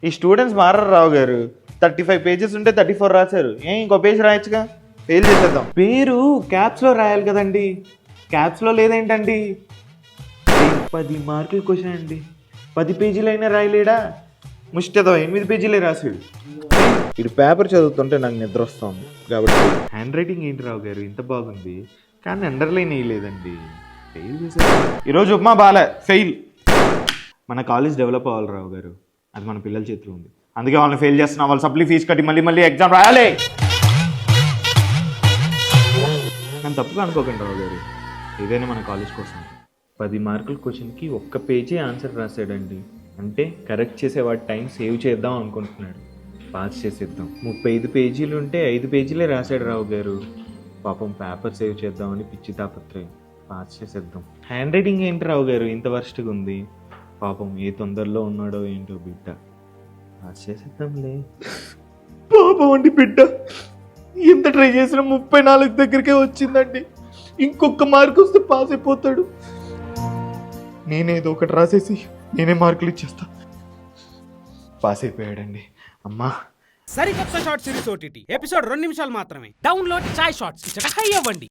ఈ స్టూడెంట్స్ మారరు రావు గారు. 35 పేజెస్ ఉంటే 34 రాశారు. ఇంకో పేజ్ రాయొచ్చుగా. ఫెయిల్ చేసేద్దాం. పేరు క్యాప్స్లో రాయాలి కదండి, క్యాప్స్లో లేదేంటండి? 10 మార్కుల క్వశ్చన్ అండి, 10 పేజీలైనా రాయలేడా? ముష్టితో 8 పేజీలే రాసాడు. ఇది పేపర్ చదువుతుంటే నాకు నిద్ర వస్తుంది కాబట్టి. హ్యాండ్ రైటింగ్ ఏంటి రావు గారు ఇంత బాగుంది, కానీ అండర్లైన్ వేయలేదండి. ఫెయిల్ చేశారు. ఈరోజు ఉప్మా బాలే, ఫెయిల్. మన కాలేజ్ డెవలప్ అవ్వాలి రావు గారు, అది మన పిల్లల చేతిలో ఉంది. అందుకే వాళ్ళని ఫెయిల్ చేస్తున్నాం. వాళ్ళు సప్లీ ఫీజు కట్టి మళ్ళీ ఎగ్జామ్ రాయాలి. నన్ను తప్పుగా అనుకోకండి రావు గారు, ఏదైనా మన కాలేజ్ కోసం. 10 మార్కుల క్వశ్చన్కి 1 పేజీ ఆన్సర్ రాశాడండి. అంటే కరెక్ట్ చేసే వాటి టైం సేవ్ చేద్దాం అనుకుంటున్నాడు. పాస్ చేసేద్దాం. 35 పేజీలు ఉంటే 5 పేజీలే రాశాడు రావు గారు. పాపం పేపర్ సేవ్ చేద్దామని పిచ్చి తాపత్రయం. పాస్ చేసేద్దాం. హ్యాండ్ రైటింగ్ ఏంటి రావు గారు ఇంత వర్స్ట్గా ఉంది? పాపం ఏ తొందరలో ఉన్నాడో ఏంటో బిడ్డ. పాస్ చేసేద్దాంలే. పాపం అండి బిడ్డ, ఎంత ట్రై చేసినా 34 దగ్గరికే వచ్చిందండి. ఇంకొక మార్కు వస్తే పాస్ అయిపోతాడు. నేనేదో ఒకటి రాసేసి నేనే మార్కులు ఇచ్చేస్తా. పాస్ అయిపోయాడండి. అమ్మా. సరికొత్త షార్ట్ సిరీస్ OTT ఎపిసోడ్ 2 నిమిషాలు మాత్రమే. డౌన్లోడ్ చాయ్ షార్ట్స్ ఇచ్చట హై అవ్వండి.